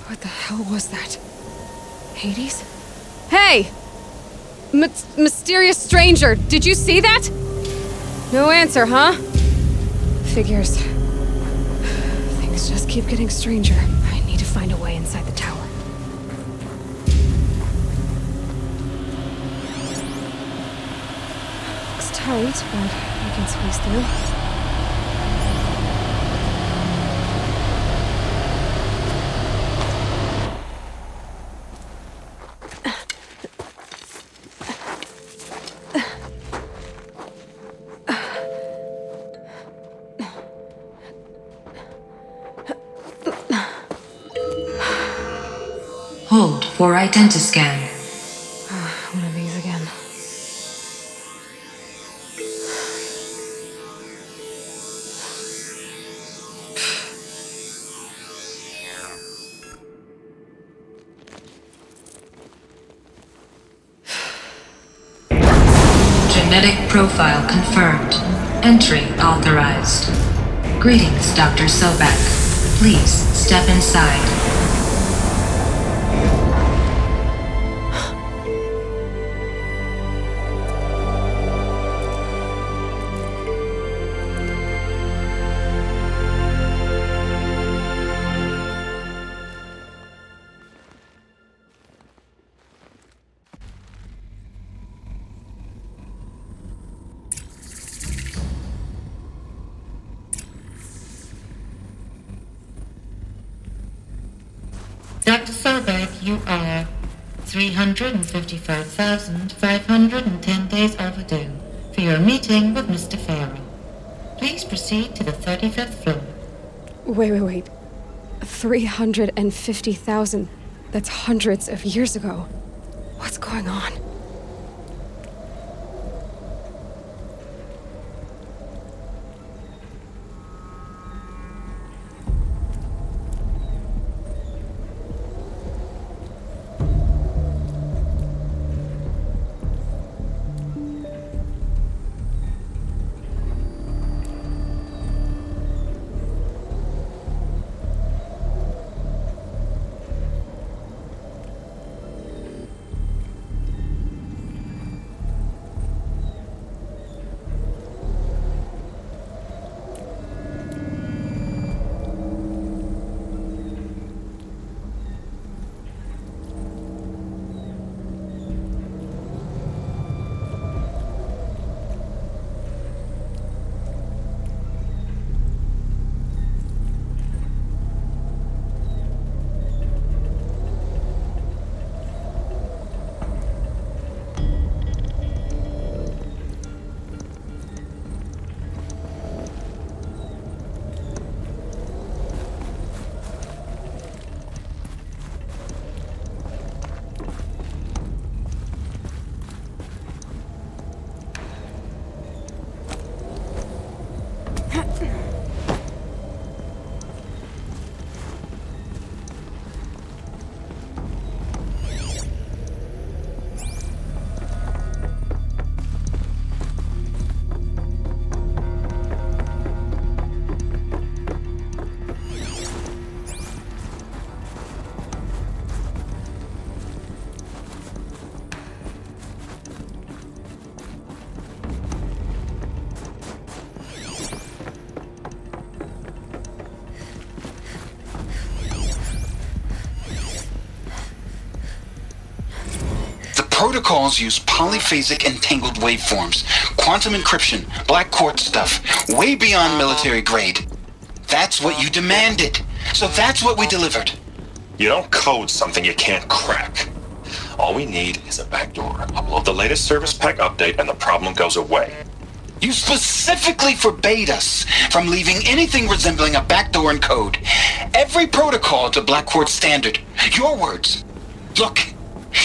What the hell was that? Hades? Hey! Mysterious stranger, did you see that? No answer, huh? Figures. Things just keep getting stranger. I need to find a way inside the tower. Looks tight, but I can squeeze through. Hold for identiscan. One of these again. Genetic profile confirmed. Entry authorized. Greetings, Dr. Sobek. Please step inside. Dr. Sobek, you are 355,510 days overdue for your meeting with Mr. Farrell. Please proceed to the 35th floor. Wait. 350,000. That's hundreds of years ago. What's going on? Protocols use polyphasic entangled waveforms, quantum encryption, black quartz stuff, way beyond military grade. That's what you demanded. So that's what we delivered. You don't code something you can't crack. All we need is a backdoor. Upload the latest service pack update and the problem goes away. You specifically forbade us from leaving anything resembling a backdoor in code. Every protocol to black quartz standard. Your words. Look.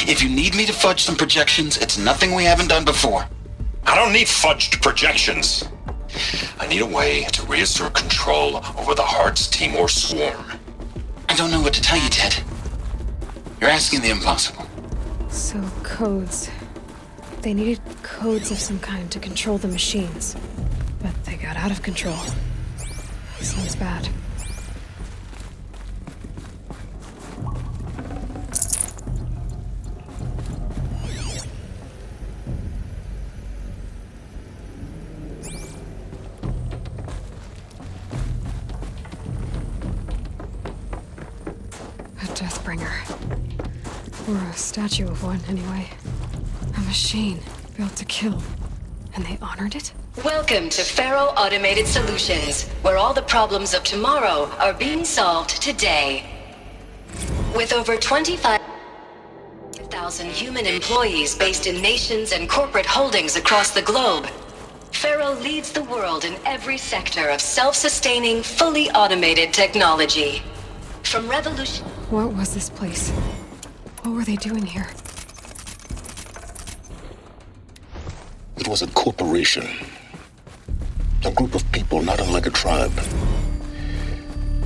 If you need me to fudge some projections, it's nothing we haven't done before. I don't need fudged projections. I need a way to reassert control over the Hearts Timor swarm. I don't know what to tell you, Ted. You're asking the impossible. So, codes. They needed codes of some kind to control the machines. But they got out of control. Sounds bad. Deathbringer. Or a statue of one, anyway. A machine built to kill. And they honored it? Welcome to Faro Automated Solutions, where all the problems of tomorrow are being solved today. With over 25,000 human employees based in nations and corporate holdings across the globe, Faro leads the world in every sector of self-sustaining, fully automated technology. From revolution... What was this place? What were they doing here? It was a corporation. A group of people not unlike a tribe.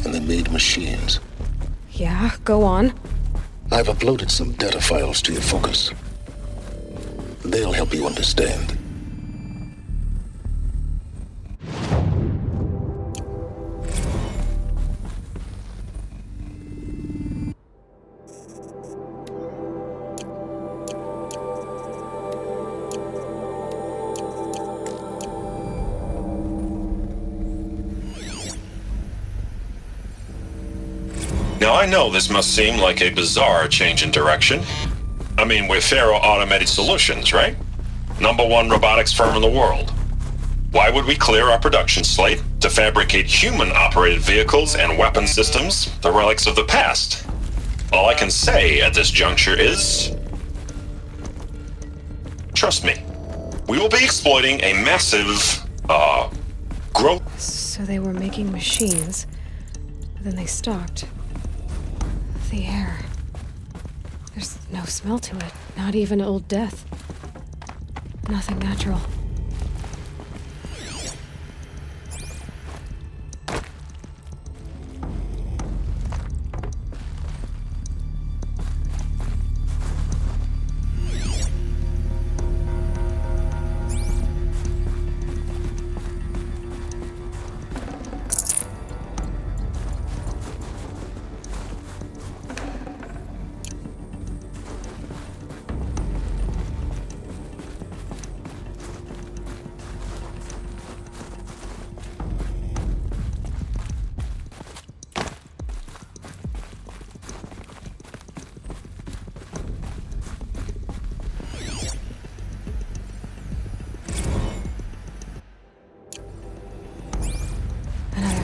And they made machines. Yeah, go on. I've uploaded some data files to your focus. They'll help you understand. Now I know this must seem like a bizarre change in direction. I mean, we're Faro Automated Solutions, right? #1 robotics firm in the world. Why would we clear our production slate to fabricate human-operated vehicles and weapon systems, the relics of the past? All I can say at this juncture is... trust me. We will be exploiting a massive, growth... So they were making machines, but then they stopped. The air. There's no smell to it, not even old death. Nothing natural.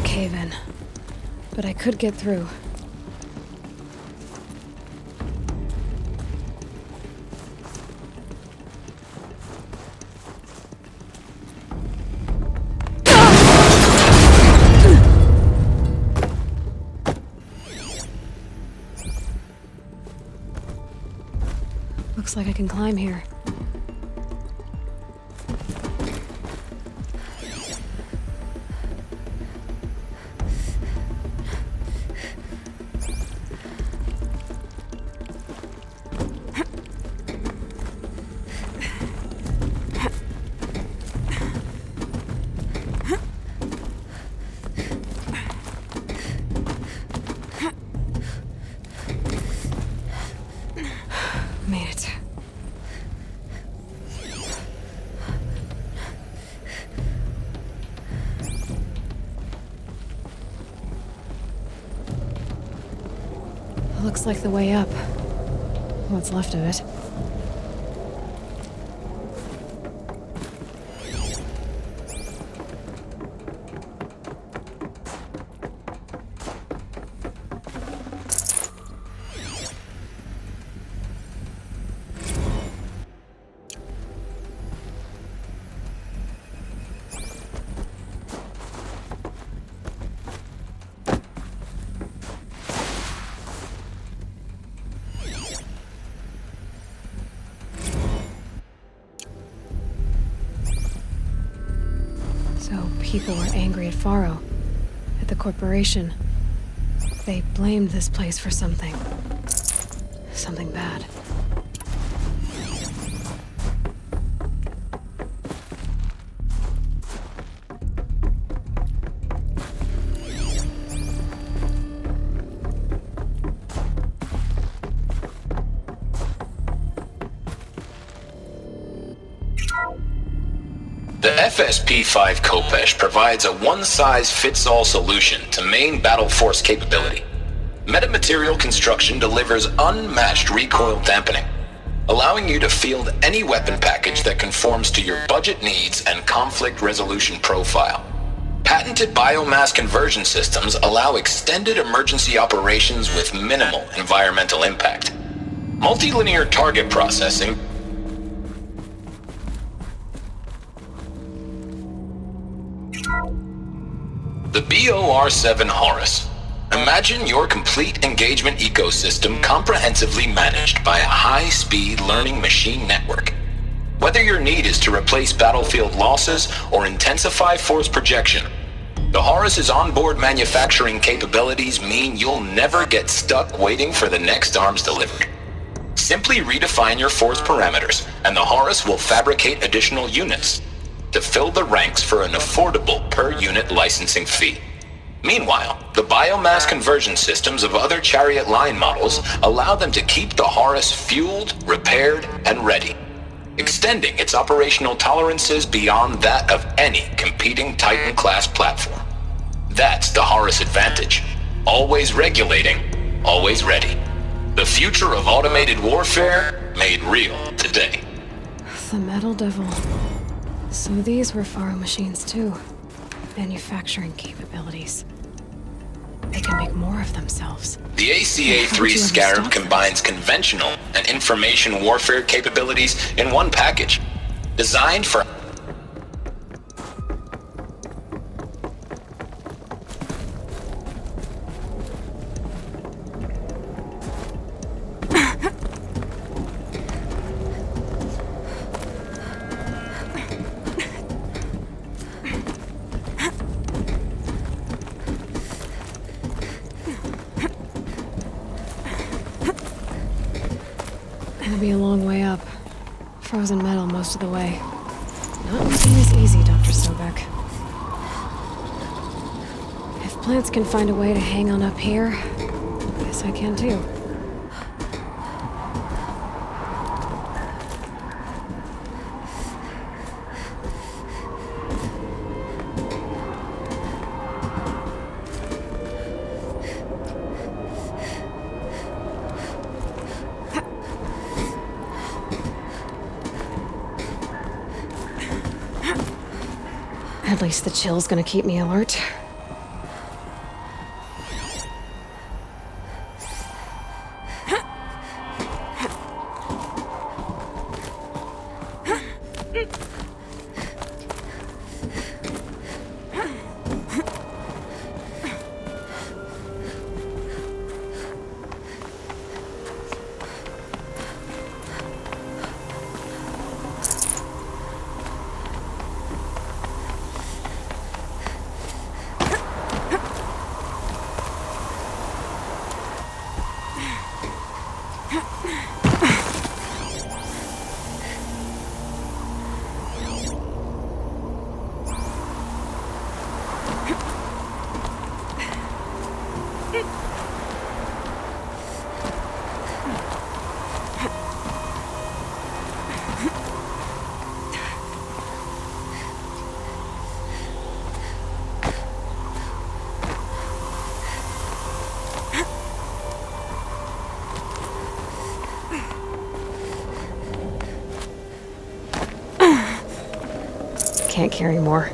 Cave-in. But I could get through. Looks like I can climb here. Made it. Looks like the way up. What's left of it. So people were angry at Faro, at the corporation. They blamed this place for something. Something bad. The FSP-5 Kopesh provides a one-size-fits-all solution to main battle force capability. Metamaterial construction delivers unmatched recoil dampening, allowing you to field any weapon package that conforms to your budget needs and conflict resolution profile. Patented biomass conversion systems allow extended emergency operations with minimal environmental impact. Multilinear target processing The BOR-7 Horus. Imagine your complete engagement ecosystem comprehensively managed by a high-speed learning machine network. Whether your need is to replace battlefield losses or intensify force projection, the Horus's onboard manufacturing capabilities mean you'll never get stuck waiting for the next arms delivered. Simply redefine your force parameters, and the Horus will fabricate additional units to fill the ranks for an affordable per-unit licensing fee. Meanwhile, the biomass conversion systems of other Chariot line models allow them to keep the Horus fueled, repaired, and ready, extending its operational tolerances beyond that of any competing Titan-class platform. That's the Horus advantage. Always regulating, always ready. The future of automated warfare made real today. The Metal Devil. So these were Faro machines too. Manufacturing capabilities. They can make more of themselves. The ACA-3 Scarab combines conventional and information warfare capabilities in one package. Designed for It'll be a long way up. Frozen metal most of the way. Not looking as easy, Dr. Sobek. If plants can find a way to hang on up here, I guess I can too. At least the chill's gonna keep me alert. Can't carry more.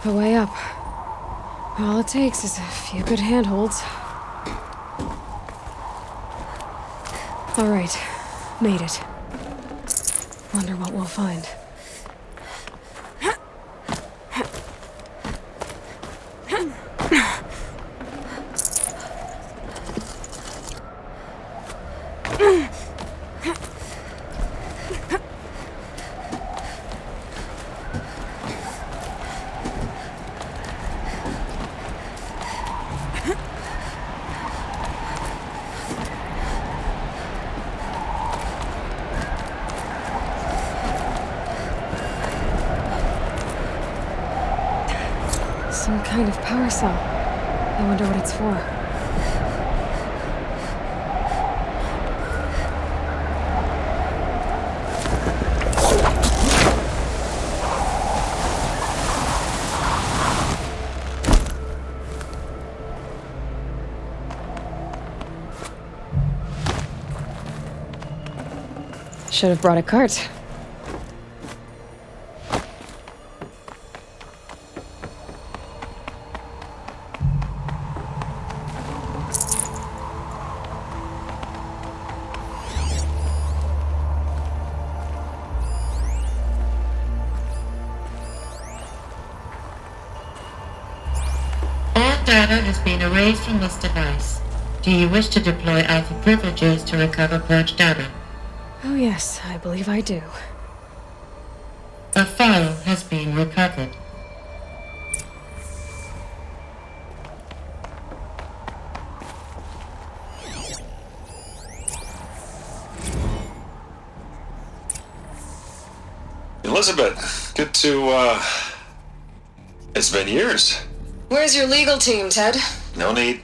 The way up. All it takes is a few good handholds. All right, made it. Wonder what we'll find. Some kind of power cell. I wonder what it's for. Should have brought a cart. All data has been erased from this device. Do you wish to deploy Alpha privileges to recover purged data? Oh yes, I believe I do. A file has been recovered. Elizabeth, good to, It's been years. Where's your legal team, Ted? No need.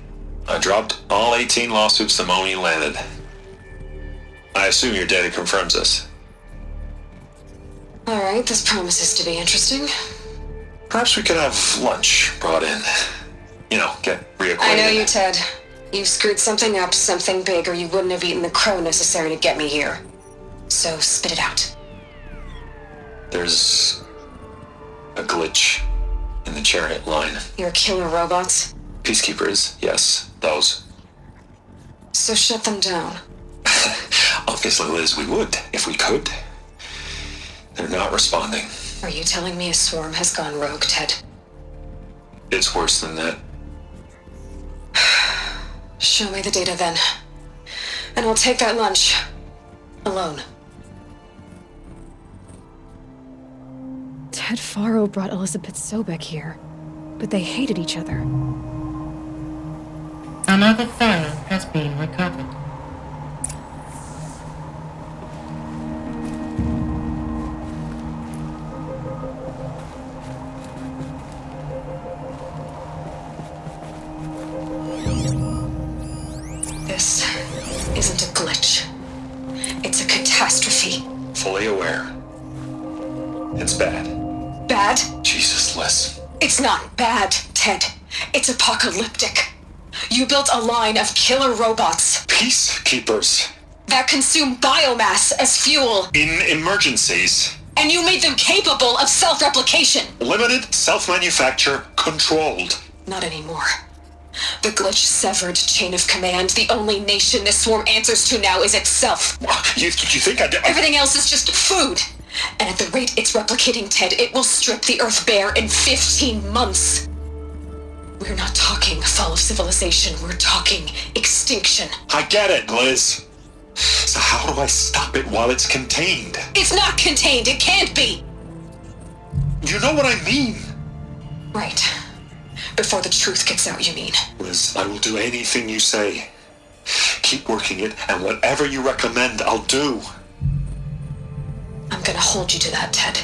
I dropped all 18 lawsuits the moment you landed. I assume your data confirms this. Alright, this promises to be interesting. Perhaps we could have lunch brought in. You know, get reacquainted. I know you, Ted. You've screwed something up, something big, or you wouldn't have eaten the crow necessary to get me here. So, spit it out. There's a glitch in the chariot line. Your killer robots? Peacekeepers, yes, those. So shut them down. Obviously, Liz, we would, if we could. They're not responding. Are you telling me a swarm has gone rogue, Ted? It's worse than that. Show me the data then. And I'll take that lunch. Alone. Ted Faro brought Elizabeth Sobek here, but they hated each other. Another file has been recovered. This isn't a glitch. It's a catastrophe. Fully aware. It's bad. Bad? Jesus, Liz. It's not bad, Ted. It's apocalyptic. You built a line of killer robots Peacekeepers. that consume biomass as fuel, In emergencies. and you made them capable of self-replication. Limited, self-manufacture, controlled. Not anymore. The glitch severed chain of command. The only nation this swarm answers to now is itself. You think I... Everything else is just food. And at the rate it's replicating, Ted, it will strip the Earth bare in 15 months. We're not talking fall of civilization. We're talking extinction. I get it, Liz. So how do I stop it while it's contained? It's not contained. It can't be. You know what I mean. Right. Before the truth gets out, you mean? Liz, I will do anything you say. Keep working it, and whatever you recommend, I'll do. I'm gonna hold you to that, Ted.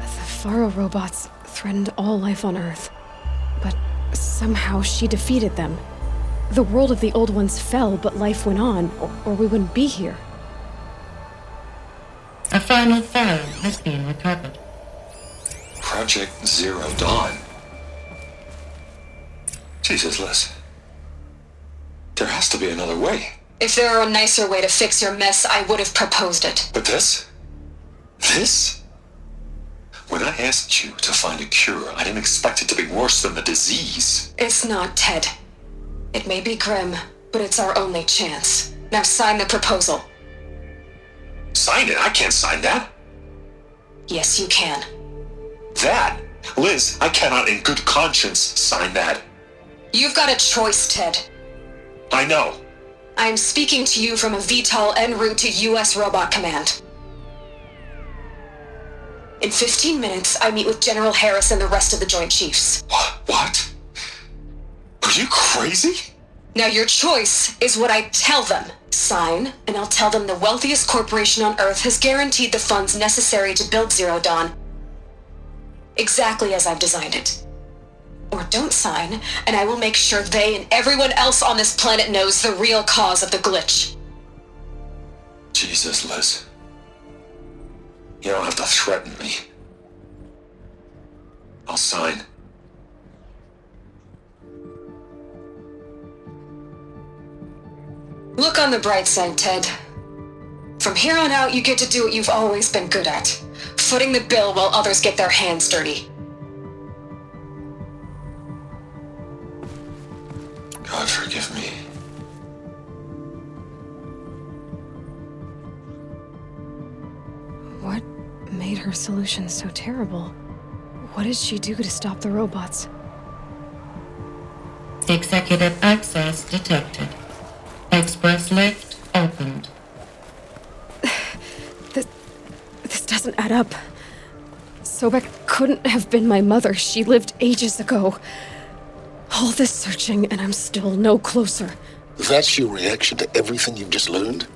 The Faro robots threatened all life on Earth, but somehow she defeated them. The world of the old ones fell, but life went on, or we wouldn't be here. A final file has been recovered. Project Zero Dawn. Jesus, Liz. There has to be another way. If there were a nicer way to fix your mess, I would have proposed it. But this? This? When I asked you to find a cure, I didn't expect it to be worse than the disease. It's not, Ted. It may be grim, but it's our only chance. Now sign the proposal. Sign it? I can't sign that. Yes, you can. That? Liz, I cannot in good conscience sign that. You've got a choice, Ted. I know. I am speaking to you from a VTOL en route to U.S. Robot Command. In 15 minutes, I meet with General Harris and the rest of the Joint Chiefs. What? Are you crazy? Now your choice is what I tell them. Sign, and I'll tell them the wealthiest corporation on Earth has guaranteed the funds necessary to build Zero Dawn. Exactly as I've designed it. Or don't sign, and I will make sure they and everyone else on this planet knows the real cause of the glitch. Jesus, Liz. You don't have to threaten me. I'll sign. Look on the bright side, Ted. From here on out, you get to do what you've always been good at. Footing the bill while others get their hands dirty. God forgive me. What made her solution so terrible? What did she do to stop the robots? Executive access detected. Express lift opened. This doesn't add up. Sobek couldn't have been my mother. She lived ages ago. All this searching, and I'm still no closer. That's your reaction to everything you've just learned?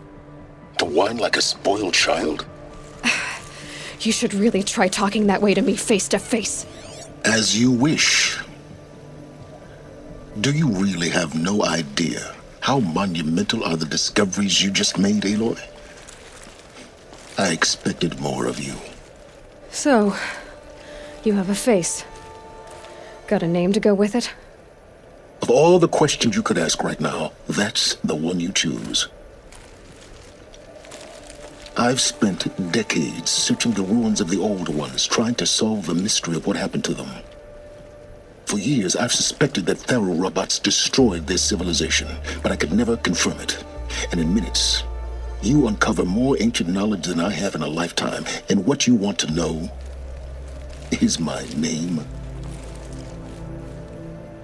To whine like a spoiled child? You should really try talking that way to me face to face. As you wish. Do you really have no idea how monumental are the discoveries you just made, Aloy? I expected more of you. So, you have a face. Got a name to go with it? Of all the questions you could ask right now, that's the one you choose. I've spent decades searching the ruins of the old ones, trying to solve the mystery of what happened to them. For years, I've suspected that Faro robots destroyed their civilization, but I could never confirm it. And in minutes, you uncover more ancient knowledge than I have in a lifetime, and what you want to know is my name.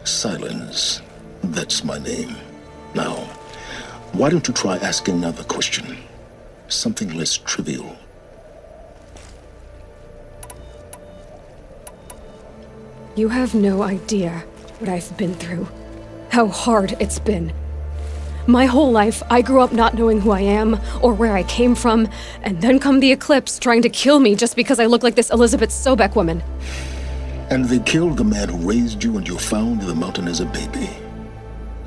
Silence. That's my name. Now, why don't you try asking another question? Something less trivial. You have no idea what I've been through. How hard it's been. My whole life, I grew up not knowing who I am or where I came from, and then come the Eclipse trying to kill me just because I look like this Elizabeth Sobek woman. And they killed the man who raised you and you found in the mountain as a baby.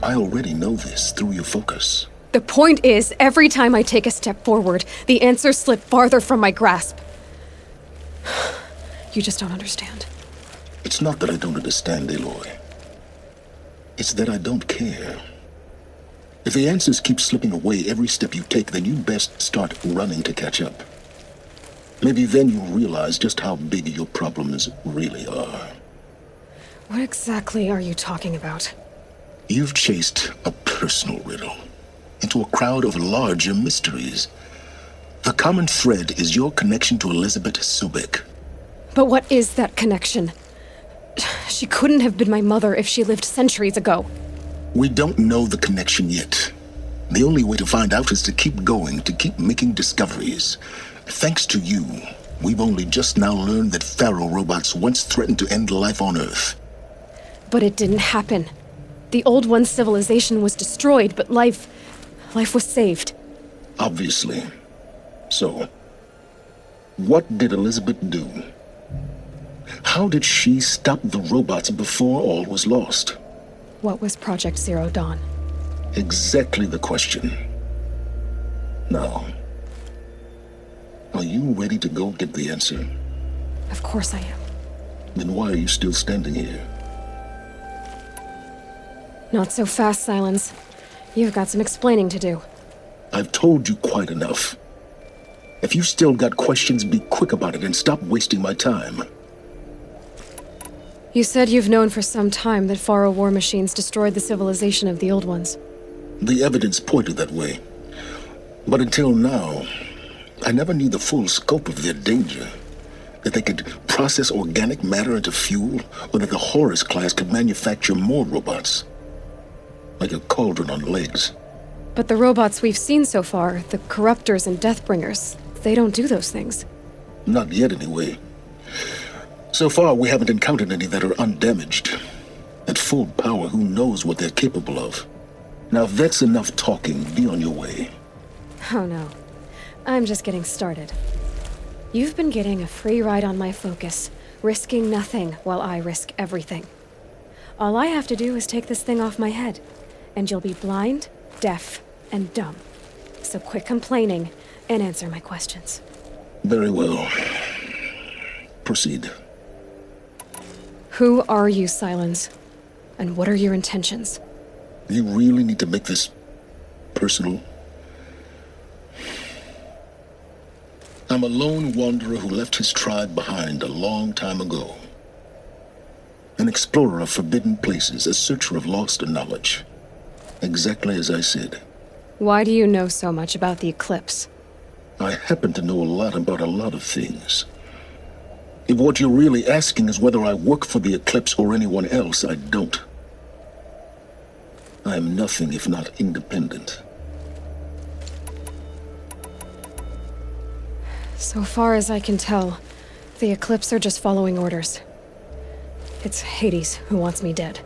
I already know this through your focus. The point is, every time I take a step forward, the answers slip farther from my grasp. You just don't understand. It's not that I don't understand, Aloy. It's that I don't care. If the answers keep slipping away every step you take, then you'd best start running to catch up. Maybe then you'll realize just how big your problems really are. What exactly are you talking about? You've chased a personal riddle into a crowd of larger mysteries. The common thread is your connection to Elizabeth Sobek. But what is that connection? She couldn't have been my mother if she lived centuries ago. We don't know the connection yet. The only way to find out is to keep going, to keep making discoveries. Thanks to you, we've only just now learned that Faro robots once threatened to end life on Earth. But it didn't happen. The Old One's civilization was destroyed, but life was saved. Obviously. So, what did Elizabeth do? How did she stop the robots before all was lost? What was Project Zero Dawn? Exactly the question. Now, are you ready to go get the answer? Of course I am. Then why are you still standing here? Not so fast, Silence. You've got some explaining to do. I've told you quite enough. If you still got questions, be quick about it and stop wasting my time. You said you've known for some time that Faro war machines destroyed the civilization of the Old Ones. The evidence pointed that way. But until now, I never knew the full scope of their danger. That they could process organic matter into fuel, or that the Horus class could manufacture more robots. Like a cauldron on legs. But the robots we've seen so far, the Corruptors and Deathbringers, they don't do those things. Not yet, anyway. So far, we haven't encountered any that are undamaged. At full power, who knows what they're capable of? Now, if that's enough talking, be on your way. Oh no. I'm just getting started. You've been getting a free ride on my focus, risking nothing while I risk everything. All I have to do is take this thing off my head, and you'll be blind, deaf, and dumb. So quit complaining and answer my questions. Very well. Proceed. Who are you, Silence? And what are your intentions? You really need to make this personal? I'm a lone wanderer who left his tribe behind a long time ago. An explorer of forbidden places, a searcher of lost knowledge. Exactly as I said. Why do you know so much about the eclipse? I happen to know a lot about a lot of things. If what you're really asking is whether I work for the eclipse or anyone else, I don't. I am nothing if not independent. So far as I can tell, the Eclipse are just following orders. It's Hades who wants me dead.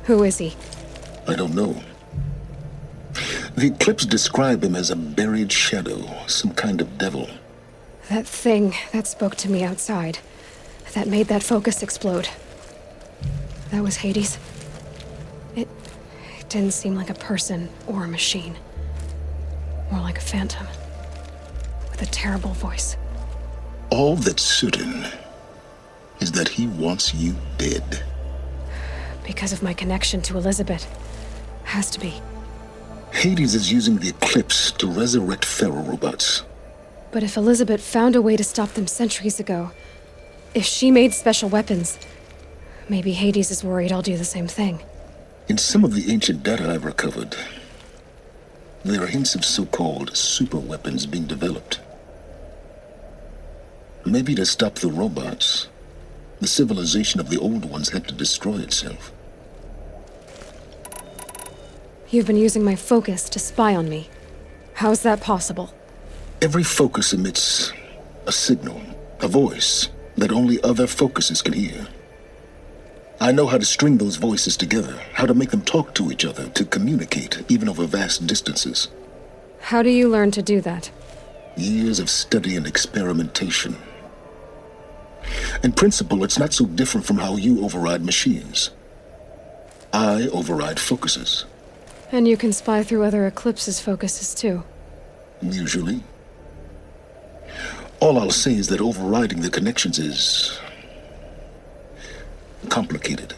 Who is he? I don't know. The Eclipse describe him as a buried shadow, some kind of devil. That thing that spoke to me outside, that made that focus explode. That was Hades. It didn't seem like a person or a machine. More like a phantom. With a terrible voice. All that's certain is that he wants you dead. Because of my connection to Elizabeth. Has to be. Hades is using the Eclipse to resurrect Pharaoh robots. But if Elizabeth found a way to stop them centuries ago, if she made special weapons, maybe Hades is worried I'll do the same thing. In some of the ancient data I've recovered, there are hints of so-called super weapons being developed. Maybe to stop the robots, the civilization of the Old Ones had to destroy itself. You've been using my focus to spy on me. How's that possible? Every focus emits a signal, a voice, that only other focuses can hear. I know how to string those voices together, how to make them talk to each other, to communicate, even over vast distances. How do you learn to do that? Years of study and experimentation. In principle, it's not so different from how you override machines. I override focuses. And you can spy through other Eclipse's focuses too. Usually. All I'll say is that overriding the connections is complicated.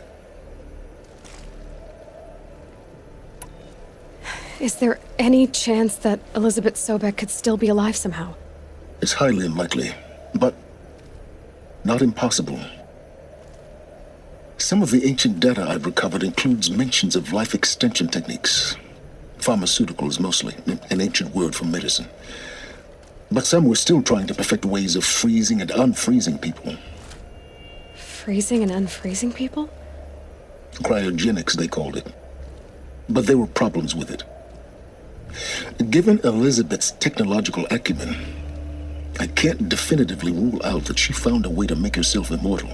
Is there any chance that Elizabeth Sobek could still be alive somehow? It's highly unlikely, but not impossible. Some of the ancient data I've recovered includes mentions of life extension techniques. Pharmaceuticals mostly, an ancient word for medicine. But some were still trying to perfect ways of freezing and unfreezing people. Freezing and unfreezing people? Cryogenics, they called it. But there were problems with it. Given Elizabeth's technological acumen, I can't definitively rule out that she found a way to make herself immortal.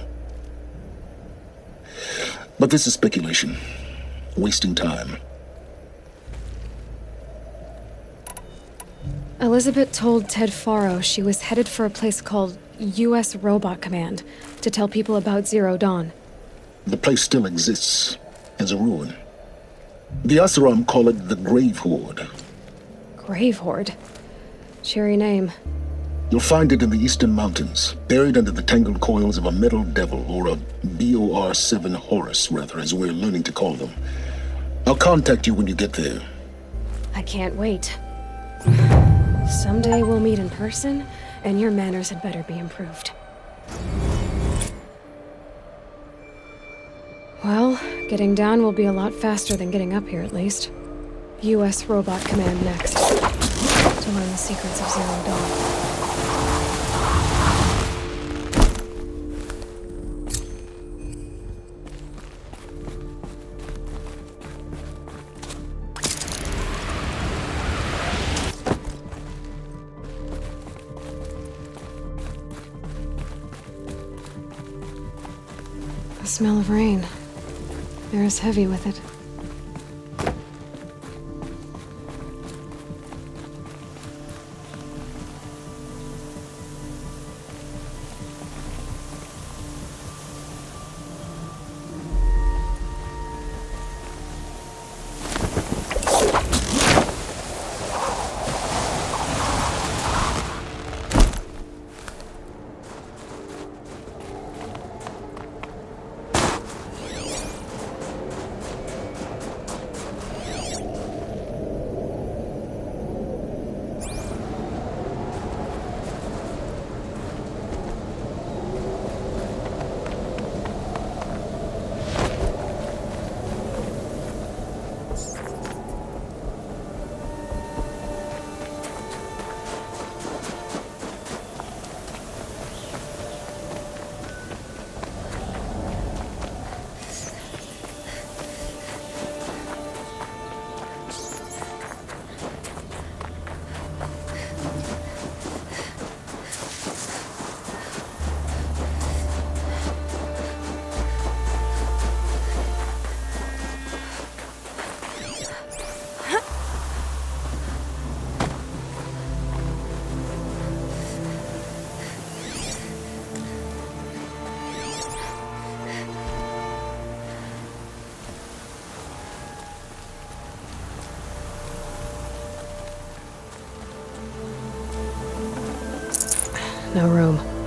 But this is speculation. Wasting time. Elizabeth told Ted Faro she was headed for a place called U.S. Robot Command to tell people about Zero Dawn. The place still exists as a ruin. The Asaram call it the Grave Horde. Grave Horde? Cheery name. You'll find it in the Eastern Mountains, buried under the tangled coils of a metal devil, or a BOR-7 Horus, rather, as we're learning to call them. I'll contact you when you get there. I can't wait. Someday we'll meet in person, and your manners had better be improved. Well, getting down will be a lot faster than getting up here, at least. U.S. Robot Command next, to learn the secrets of Zero Dawn. The smell of rain. Air is heavy with it. No room.